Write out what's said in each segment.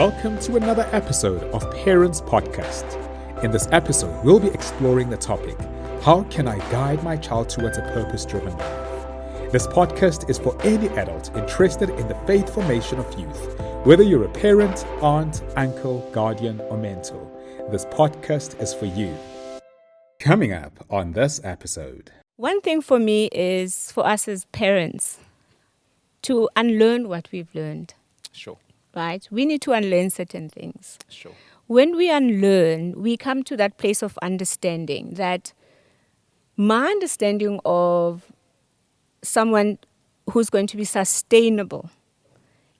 Welcome to another episode of Parents Podcast. In this episode, we'll be exploring the topic, how can I guide my child towards a purpose-driven life? This podcast is for any adult interested in the faith formation of youth. Whether you're a parent, aunt, uncle, guardian, or mentor, this podcast is for you. Coming up on this episode. One thing for me is for us as parents to unlearn what we've learned. Sure. Right? We need to unlearn certain things. Sure. When we unlearn, we come to that place of understanding that my understanding of someone who's going to be sustainable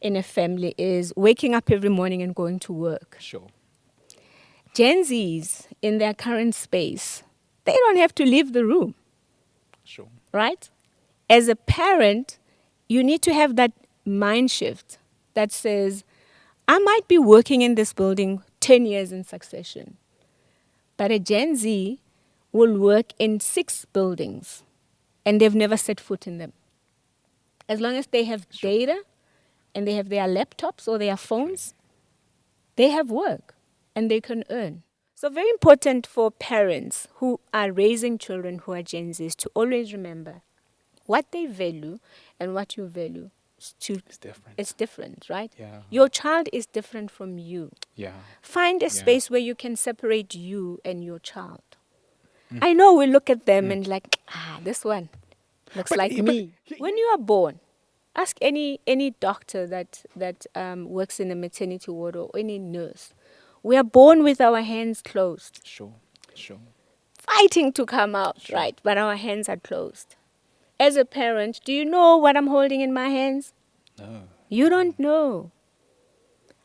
in a family is waking up every morning and going to work. Sure. Gen Zs in their current space, they don't have to leave the room. Sure. Right? As a parent, you need to have that mind shift that says, I might be working in this building 10 years in succession, but a Gen Z will work in 6 buildings and they've never set foot in them. As long as they have data and they have their laptops or their phones, they have work and they can earn. So very important for parents who are raising children who are Gen Zs to always remember what they value and what you value. It's different. It's different, right? Yeah. Your child is different from you. Yeah. Find a space where you can separate you and your child. I know we look at them and like, this one looks like me. When you are born, ask any doctor that works in a maternity ward or any nurse. We are born with our hands closed. Sure. Fighting to come out, right? But our hands are closed. As a parent, do you know what I'm holding in my hands? No. You don't know.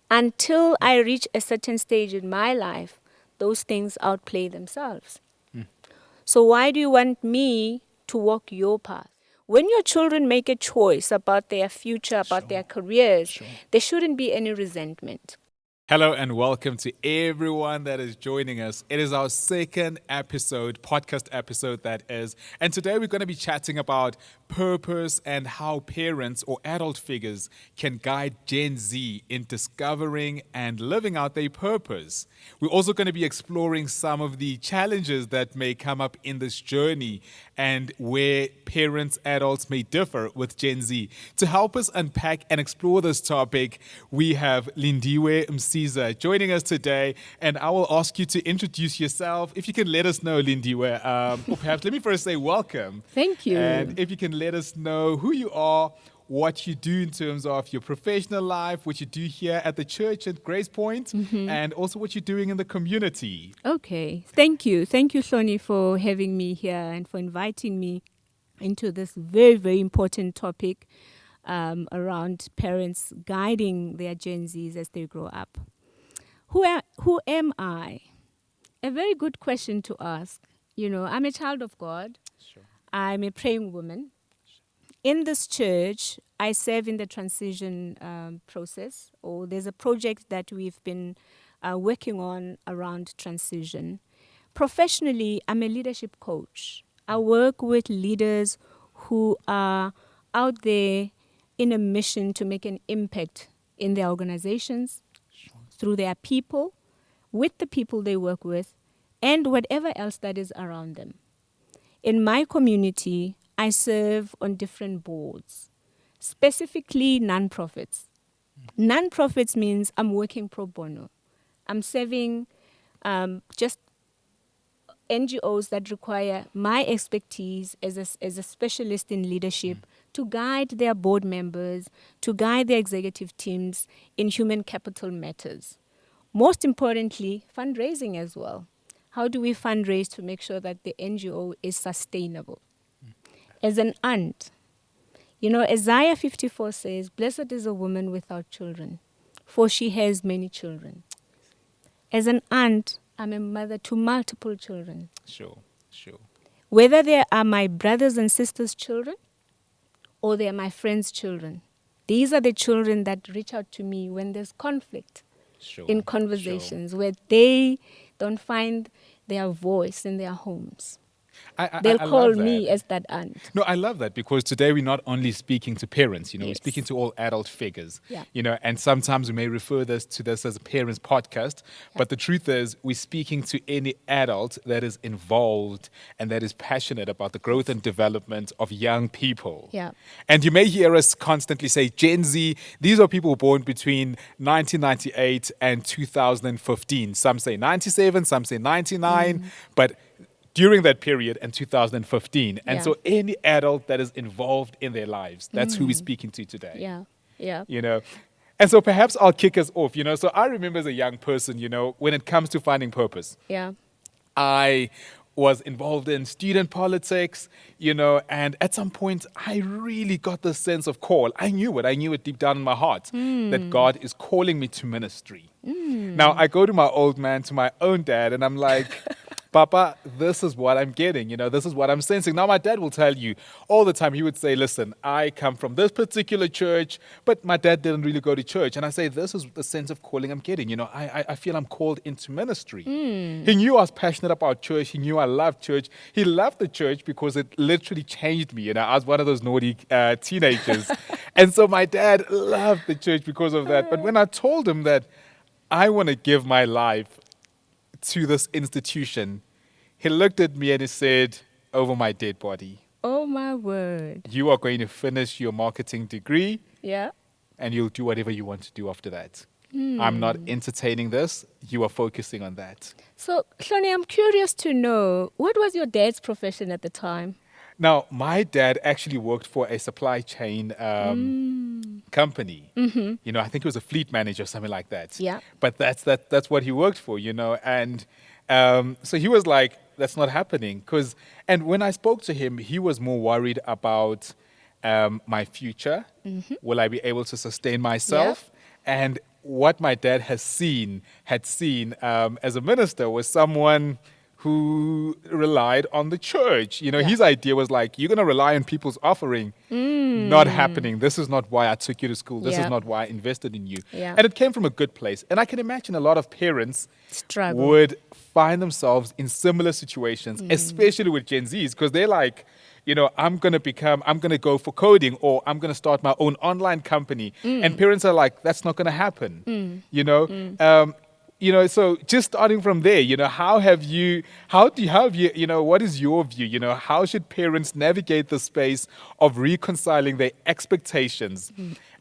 Until I reach a certain stage in my life, those things outplay themselves. So why do you want me to walk your path? When your children make a choice about their future, about their careers, there shouldn't be any resentment. Hello and welcome to everyone that is joining us. It is our second podcast episode that is. And today we're going to be chatting about purpose and how parents or adult figures can guide Gen Z in discovering and living out their purpose. We're also going to be exploring some of the challenges that may come up in this journey and where parents, adults may differ with Gen Z. To help us unpack and explore this topic, we have Lindiwe Msiza joining us today, and I will ask you to introduce yourself. If you can let us know, Lindiwe, or perhaps let me first say welcome. Thank you. And if you can let us know who you are, what you do in terms of your professional life, what you do here at the church at Gracepoint, and also what you're doing in the community. Okay. Thank you. Thank you, Shoni, for having me here and for inviting me into this very, very important topic around parents guiding their Gen Zs as they grow up. Who am I? A very good question to ask. You know, I'm a child of God. Sure. I'm a praying woman. In this church, I serve in the transition process, or there's a project that we've been working on around transition. Professionally, I'm a leadership coach. I work with leaders who are out there in a mission to make an impact in their organizations, through their people, with the people they work with, and whatever else that is around them. In my community, I serve on different boards, specifically nonprofits. Nonprofits means I'm working pro bono. I'm serving just NGOs that require my expertise as a specialist in leadership to guide their board members, to guide their executive teams in human capital matters. Most importantly, fundraising as well. How do we fundraise to make sure that the NGO is sustainable? As an aunt, you know, Isaiah 54 says, "Blessed is a woman without children, for she has many children." As an aunt, I'm a mother to multiple children. Sure. Whether they are my brothers and sisters' children or they are my friends' children, these are the children that reach out to me when there's conflict in conversations where they don't find their voice in their homes. They'll I call love me that. as that aunt. No, I love that because today we're not only speaking to parents, we're Yes. speaking to all adult figures, Yeah. and sometimes we may refer to this as a parents podcast, but the truth is we're speaking to any adult that is involved and that is passionate about the growth and development of young people. Yeah. And you may hear us constantly say Gen Z, these are people born between 1998 and 2015. Some say 97, some say 99, but during that period in 2015. And Yeah. so any adult that is involved in their lives, that's who we're speaking to today. Yeah. Yeah. And so perhaps I'll kick us off, So I remember as a young person, when it comes to finding purpose, Yeah. I was involved in student politics, and at some point I really got this sense of call. I knew it deep down in my heart, that God is calling me to ministry. Now I go to my old man, to my own dad, and I'm like, Papa, this is what I'm getting, this is what I'm sensing. Now, my dad will tell you all the time, he would say, listen, I come from this particular church, but my dad didn't really go to church. And I say, this is the sense of calling I'm getting. I feel I'm called into ministry. He knew I was passionate about church. He knew I loved church. He loved the church because it literally changed me. I was one of those naughty teenagers. And so my dad loved the church because of that. But when I told him that I want to give my life to this institution, he looked at me and he said, over my dead body, Oh, my word. you are going to finish your marketing degree Yeah. and you'll do whatever you want to do after that. I'm not entertaining this. You are focusing on that. So, Hloni, I'm curious to know, what was your dad's profession at the time? Now, my dad actually worked for a supply chain company. I think he was a fleet manager or something like that. Yeah. But that's what he worked for, And so he was like, that's not happening. And when I spoke to him, he was more worried about my future. Will I be able to sustain myself? And what my dad had seen as a minister was someone who relied on the church. His idea was like, you're going to rely on people's offering. Not happening. This is not why I took you to school. This is not why I invested in you. Yeah. And it came from a good place. And I can imagine a lot of parents Struggle. would find themselves in similar situations, especially with Gen Zs, because they're like, I'm going to go for coding, or I'm going to start my own online company. And parents are like, that's not going to happen. So just starting from there, what is your view? How should parents navigate the space of reconciling their expectations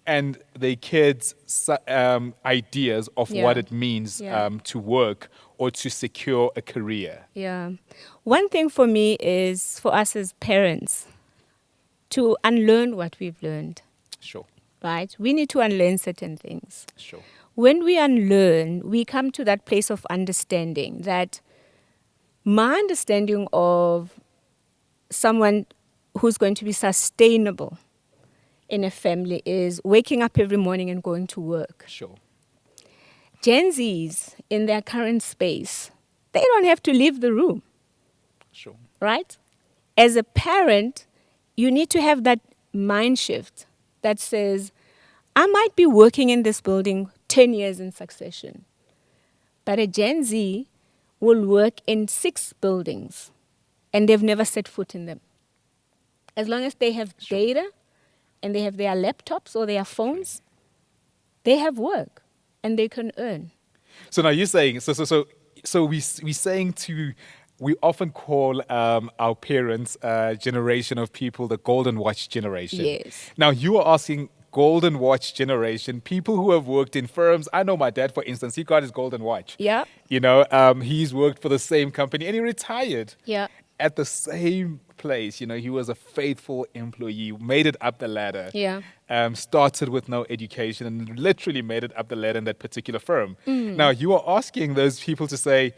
and their kids' ideas of what it means to work or to secure a career? Yeah. One thing for me is for us as parents to unlearn what we've learned, Sure. right? We need to unlearn certain things. Sure. When we unlearn, we come to that place of understanding that my understanding of someone who's going to be sustainable in a family is waking up every morning and going to work. Sure. Gen Zs in their current space, they don't have to leave the room, Sure. right? As a parent, you need to have that mind shift that says, I might be working in this building 10 years in succession, but a Gen Z will work in 6 buildings and they've never set foot in them. As long as they have data and they have their laptops or their phones, they have work and they can earn. So now you're saying, we often call our parents' generation of people the golden watch generation. Yes. Now you are asking golden watch generation, people who have worked in firms. I know my dad, for instance, he got his golden watch. Yeah. He's worked for the same company and he retired. Yeah. At the same place. He was a faithful employee, made it up the ladder. Yeah. Started with no education and literally made it up the ladder in that particular firm. Now, you are asking those people to say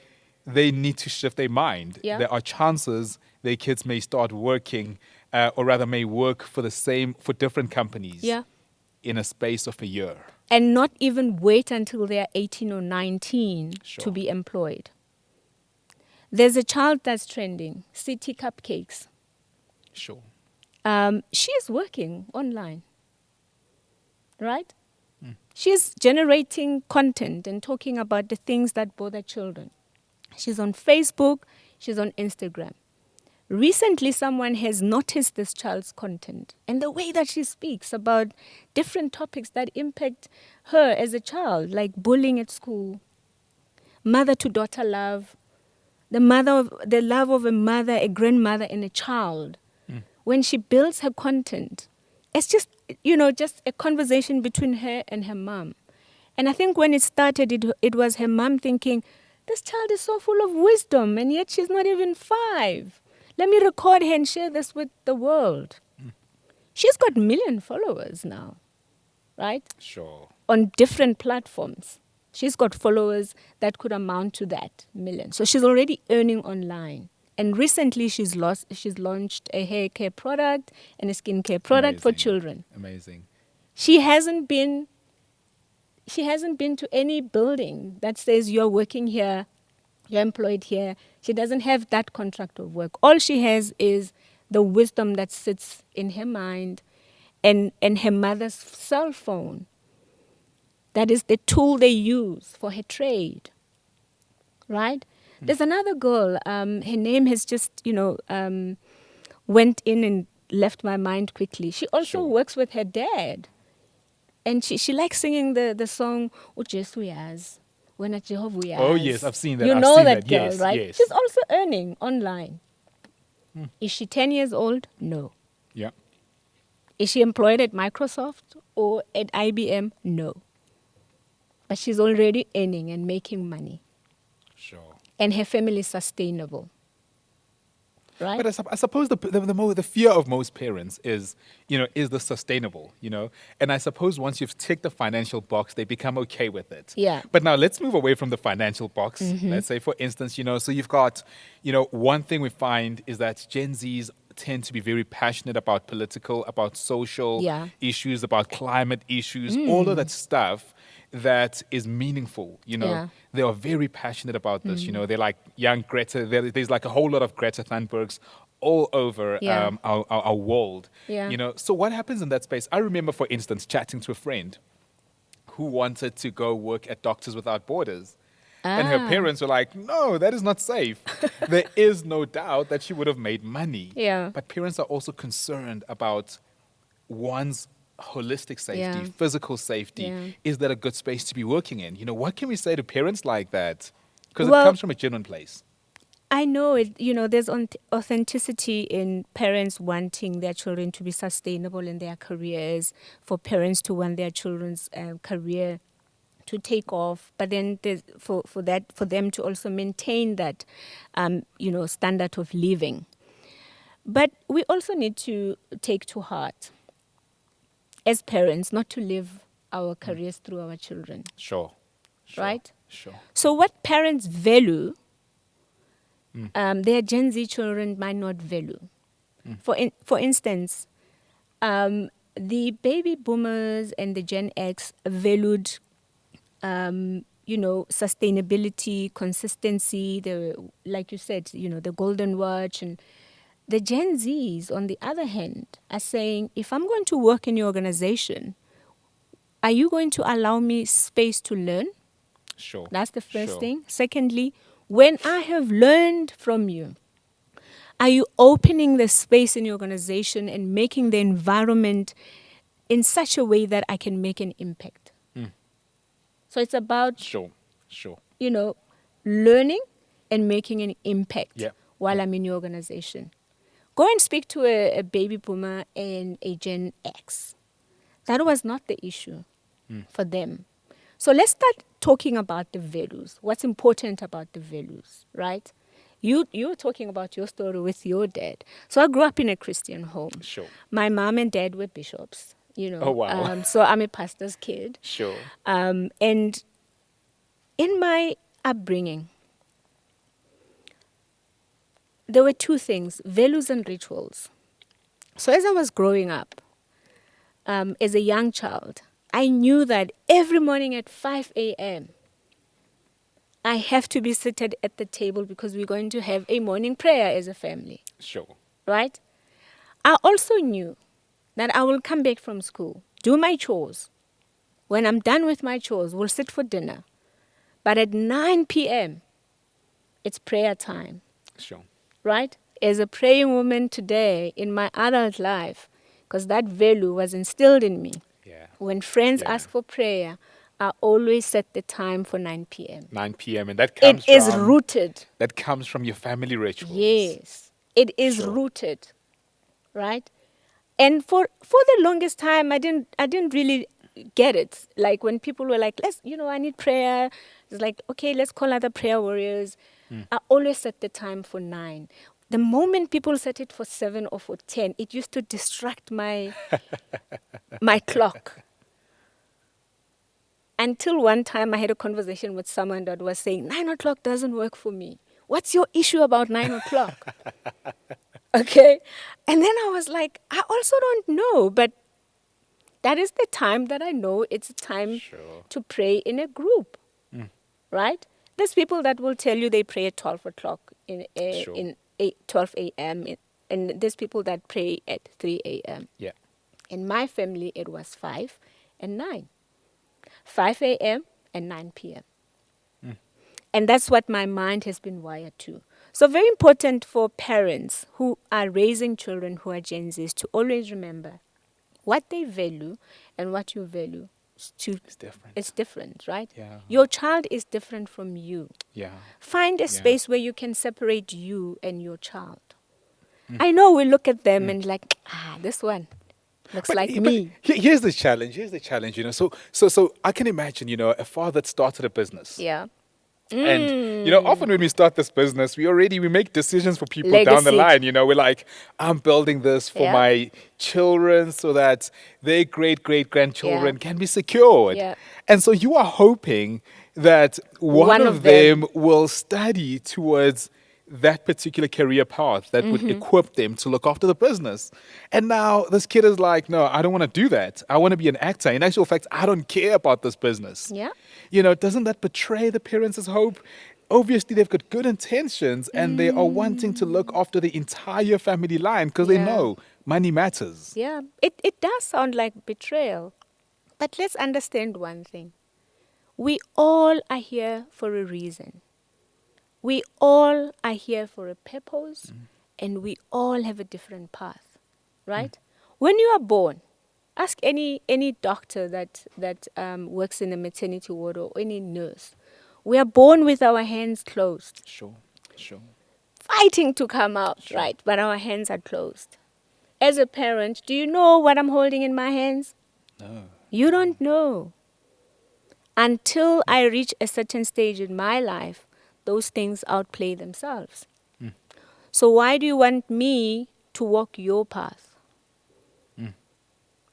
they need to shift their mind. Yeah. There are chances their kids may start working, or rather may work for different companies in a space of a year. And not even wait until they're 18 or 19 to be employed. There's a child that's trending, City Cupcakes. Sure. She's working online, right? She's generating content and talking about the things that bother children. She's on Facebook, she's on Instagram. Recently, someone has noticed this child's content and the way that she speaks about different topics that impact her as a child, like bullying at school, mother-to-daughter love, the love of a mother, a grandmother, and a child. When she builds her content, it's just, just a conversation between her and her mom. And I think when it started, it was her mom thinking, this child is so full of wisdom, and yet she's not even 5. Let me record her and share this with the world. She's got 1 million followers now, right? Sure. On different platforms. She's got followers that could amount to that 1 million. So she's already earning online. And recently she's launched a hair care product and a skincare product for children. Amazing. She hasn't been to any building that says you're working here, you're employed here. She doesn't have that contract of work. All she has is the wisdom that sits in her mind and her mother's cell phone. That is the tool they use for her trade, right? There's another girl, her name has just, went in and left my mind quickly. She also works with her dad. And she likes singing the song, Ujesu Yaz, Wena Jehovah Yaz. Oh, yes, I've seen that. You I've know seen that that. girl, Yes, right? yes. She's also earning online. Is she 10 years old? No. Yeah. Is she employed at Microsoft or at IBM? No. But she's already earning and making money. Sure. And her family is sustainable. Right? But I suppose the fear of most parents is, is this sustainable, And I suppose once you've ticked the financial box, they become okay with it. Yeah. But now let's move away from the financial box. Let's say, for instance, so you've got, one thing we find is that Gen Zs tend to be very passionate about political, about social issues, about climate issues, all of that stuff that is meaningful, They are very passionate about this, They're like young Greta. There's like a whole lot of Greta Thunbergs all over our world, So what happens in that space? I remember, for instance, chatting to a friend who wanted to go work at Doctors Without Borders. And her parents were like, no, that is not safe. There is no doubt that she would have made money. Yeah. But parents are also concerned about one's holistic safety, physical safety. Yeah. Is that a good space to be working in? What can we say to parents like that? Because Well, it comes from a genuine place. I know it. There's authenticity in parents wanting their children to be sustainable in their careers, for parents to want their children's career to take off, but then for them to also maintain that, standard of living. But we also need to take to heart, as parents, not to live our careers through our children. Sure. Right? Sure. So what parents value, their Gen Z children might not value. For instance, the baby boomers and the Gen X valued, sustainability, consistency, like you said, the golden watch. And the Gen Zs, on the other hand, are saying, if I'm going to work in your organization, are you going to allow me space to learn? Sure. That's the first thing. Secondly, when I have learned from you, are you opening the space in your organization and making the environment in such a way that I can make an impact? So it's about Sure. learning and making an impact while I'm in your organization. Go and speak to a baby boomer and a Gen X. That was not the issue for them. So let's start talking about the values. What's important about the values, right? You were talking about your story with your dad. So I grew up in a Christian home. Sure. My mom and dad were bishops. Oh, wow. So I'm a pastor's kid. Sure. And in my upbringing, there were two things, values and rituals. So as I was growing up, as a young child, I knew that every morning at 5 a.m., I have to be seated at the table because we're going to have a morning prayer as a family. Sure. Right? I also knew that I will come back from school, do my chores. When I'm done with my chores, we'll sit for dinner. But at 9 p.m., it's prayer time. Sure. Right? as a praying woman today in my adult life, because that value was instilled in me. Yeah. When friends Yeah. ask for prayer, I always set the time for 9 p.m. 9 p.m. and that It comes is from rooted. your family rituals. Yes, it is Sure. rooted, right? And for the longest time, I didn't really get it. Like when people were like, I need prayer. It's like, okay, let's call other prayer warriors. I always set the time for 9. The moment people set it for 7 or for 10, it used to distract my clock. Until one time I had a conversation with someone that was saying, 9 o'clock doesn't work for me. What's your issue about 9 o'clock? Okay. And then I was like, I also don't know, but that is the time that I know it's a time Sure. to pray in a group, right? There's people that will tell you they pray at 12 o'clock Sure. in 12 a.m. And there's people that pray at 3 a.m. Yeah. In my family, it was 5 and 9. 5 a.m. and 9 p.m. And that's what my mind has been wired to. So very important for parents who are raising children who are Gen Zs to always remember what they value and what you value It's different. it's different, right? Yeah. Your child is different from you. Yeah. Find a Yeah. space where you can separate you and your child. I know we look at them and like, this one looks like me. Here's the challenge. So I can imagine, a father that started a business. Yeah. And, often when we start this business, we make decisions for people down the Legacy. line. We're like, I'm building this for Yeah. my children so that their great-great-grandchildren Yeah. can be secured. Yeah. And so you are hoping that one of them will study towards that particular career path that would equip them to look after the business. And now this kid is like, no, I don't want to do that. I want to be an actor. In actual fact, I don't care about this business. Yeah. Doesn't that betray the parents' hope? Obviously, they've got good intentions and they are wanting to look after the entire family line because they Yeah. know money matters. Yeah. It does sound like betrayal. But let's understand one thing. We all are here for a reason. We all are here for a purpose, and we all have a different path, right? When you are born, ask any doctor that works in a maternity ward or any nurse. We are born with our hands closed, Sure. fighting to come out, right? But our hands are closed. As a parent, do you know what I'm holding in my hands? No. You don't know. Until I reach a certain stage in my life, those things outplay themselves. So why do you want me to walk your path?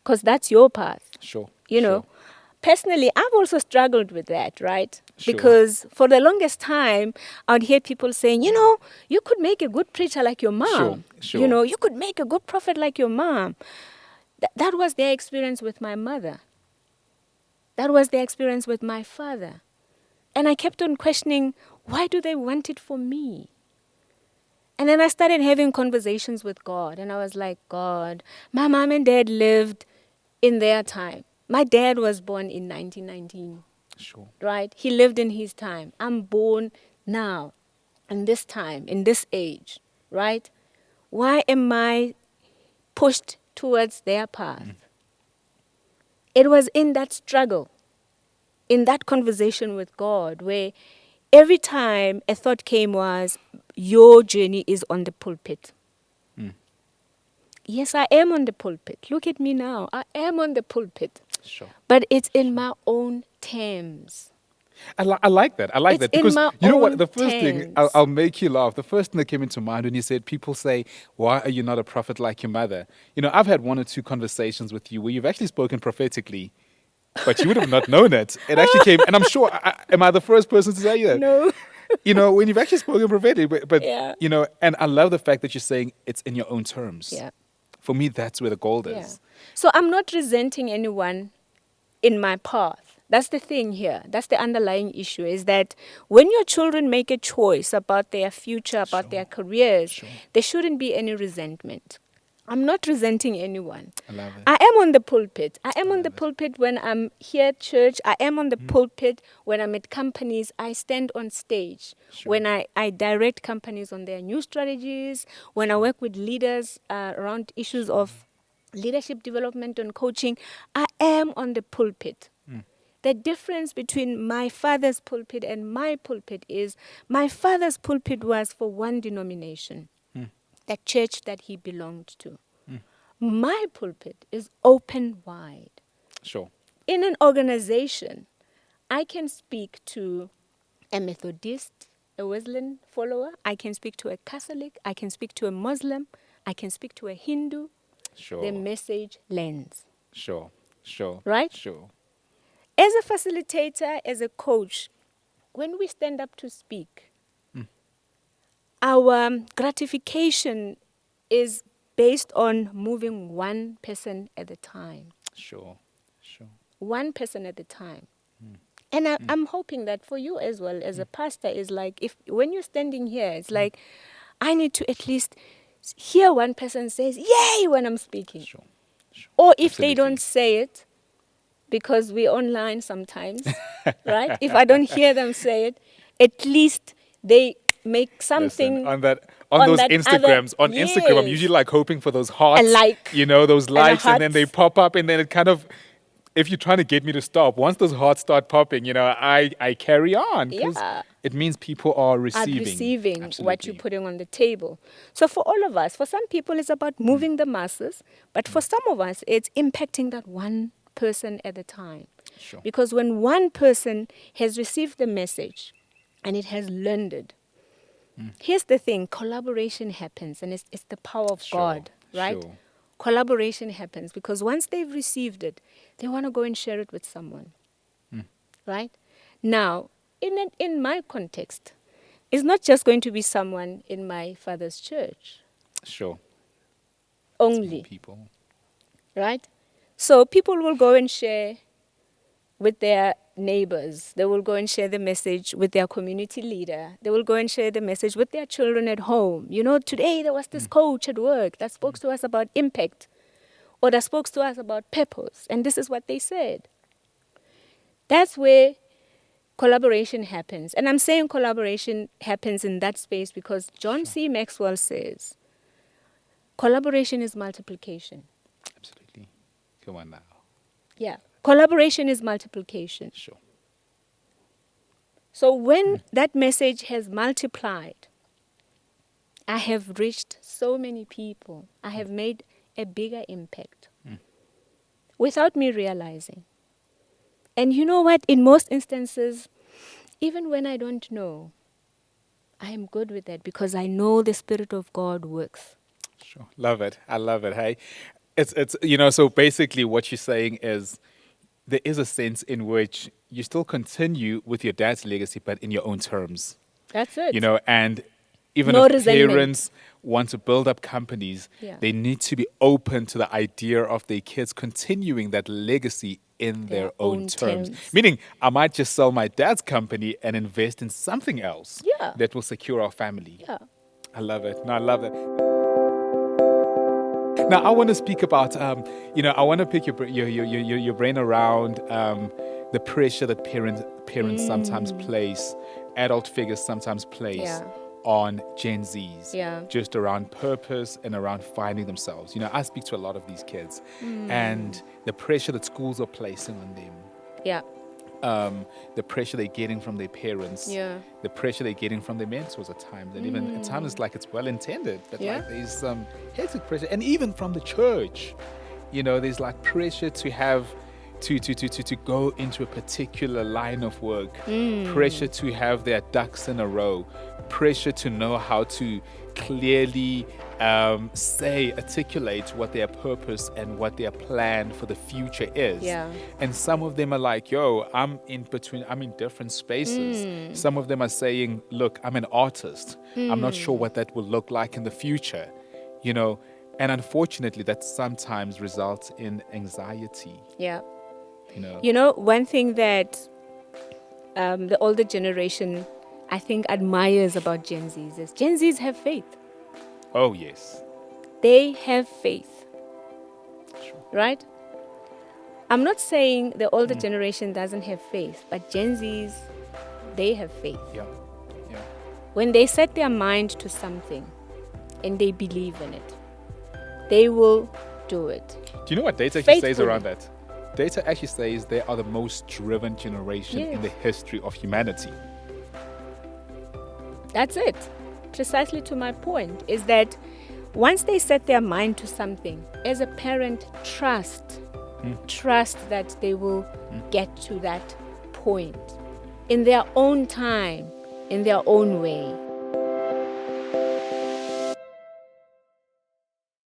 Because that's your path. Sure. You know, personally, I've also struggled with that, right? Sure. Because for the longest time, I would hear people saying, you could make a good preacher like your mom. Sure. You could make a good prophet like your mom. That was their experience with my mother. That was their experience with my father. And I kept on questioning, why do they want it for me? And then I started having conversations with God. And I was like, God, my mom and dad lived in their time. My dad was born in 1919. Sure. Right? He lived in his time. I'm born now, in this time, in this age. Right? Why am I pushed towards their path? It was in that struggle, in that conversation with God, where every time a thought came was, your journey is on the pulpit. Yes, I am on the pulpit. Look at me now. I am on the pulpit. Sure. But it's in my own terms. I like that. I like It's that because in my you know what? own The first thing terms. I'll make you laugh. The first thing that came into mind when you said, "People say, why are you not a prophet like your mother?" I've had 1 or 2 conversations with you where you've actually spoken prophetically, but you would have not known it. It actually came, and I'm sure. Am I the first person to say that? No. When you've actually spoken prophetically, but Yeah. and I love the fact that you're saying it's in your own terms. Yeah. For me, that's where the gold Yeah. is. So I'm not resenting anyone in my path. That's the thing here. That's the underlying issue, is that when your children make a choice about their future, about their careers, there shouldn't be any resentment. I'm not resenting anyone. I love it. I am on the pulpit. I am on the pulpit when I'm here at church. I am on the pulpit when I'm at companies. I stand on stage. Sure. When I direct companies on their new strategies, when I work with leaders around issues of leadership development and coaching, I am on the pulpit. The difference between my father's pulpit and my pulpit is my father's pulpit was for one denomination, the church that he belonged to. My pulpit is open wide. Sure. In an organization, I can speak to a Methodist, a Wesleyan follower. I can speak to a Catholic. I can speak to a Muslim. I can speak to a Hindu. Sure. The message lands. Sure. Sure. Right? Sure. As a facilitator, as a coach, when we stand up to speak, our gratification is based on moving one person at a time. Sure. Sure. One person at a time. And I'm hoping that for you as well, as a pastor, is like, if when you're standing here, it's like, I need to at least hear one person says, yay, when I'm speaking. Sure. Sure. Or if they Absolutely. don't say it, because we're online sometimes, right? If I don't hear them say it, at least they make something. Listen, on those that Instagrams, other- Instagram, I'm Yes. usually like hoping for those hearts. A like. Those likes, and then hearts. they pop up, and then it kind of, if you're trying to get me to stop, once those hearts start popping, I carry on. 'Cause Yeah. it means people are Are receiving. receiving what Absolutely. you're putting on the table. So for all of us, for some people it's about moving the masses, but for some of us it's impacting that one person at a time. Sure. Because when one person has received the message and it has landed, here's the thing, collaboration happens, and it's the power of Sure, God, right? sure. Collaboration happens because once they've received it, they want to go and share it with someone, right? Now, in my context, it's not just going to be someone in my father's church Sure. only, People. right? So people will go and share with their neighbors. They will go and share the message with their community leader. They will go and share the message with their children at home. Today there was this coach at work that spoke to us about impact, or that spoke to us about purpose, and this is what they said. That's where collaboration happens. And I'm saying collaboration happens in that space because John C. Maxwell says collaboration is multiplication. Absolutely. Come on now. Yeah. Collaboration is multiplication. Sure. So when that message has multiplied, I have reached so many people. I have made a bigger impact without me realizing. And you know what? In most instances, even when I don't know, I am good with that because I know the Spirit of God works. Sure. Love it. I love it. Hey, it's so basically what you're saying is there is a sense in which you still continue with your dad's legacy, but in your own terms. That's it. And even No if resentment. parents want to build up companies, Yeah. they need to be open to the idea of their kids continuing that legacy in their own terms. Meaning, I might just sell my dad's company and invest in something else Yeah. that will secure our family. Yeah. I love it. No, I love it. Now, I want to speak about, I want to pick your brain around the pressure that parents sometimes place, adult figures sometimes place Yeah. on Gen Zs, Yeah. just around purpose and around finding themselves. I speak to a lot of these kids, and the pressure that schools are placing on them. Yeah. The pressure they're getting from their parents, Yeah. the pressure they're getting from their mentors at times, and even at times it's like it's well intended, but Yeah. like there's some hectic pressure, and even from the church, there's like pressure to have to go into a particular line of work, pressure to have their ducks in a row, pressure to know how to clearly articulate what their purpose and what their plan for the future is. Yeah. And some of them are like, yo, I'm in different spaces. Some of them are saying, look, I'm an artist. I'm not sure what that will look like in the future, and unfortunately that sometimes results in anxiety. Yeah. You know? One thing that the older generation, I think, admires about Gen Zs is Gen Zs have faith. Oh, yes. they have faith. Right? I'm not saying the older generation doesn't have faith, but Gen Zs, they have faith. Yeah. Yeah. When they set their mind to something and they believe in it, they will do it. Do you know what data actually says Faithfully. around that? Data actually says they are the most driven generation in the history of humanity. That's it. Precisely to my point is that once they set their mind to something, as a parent, trust that they will get to that point in their own time, in their own way.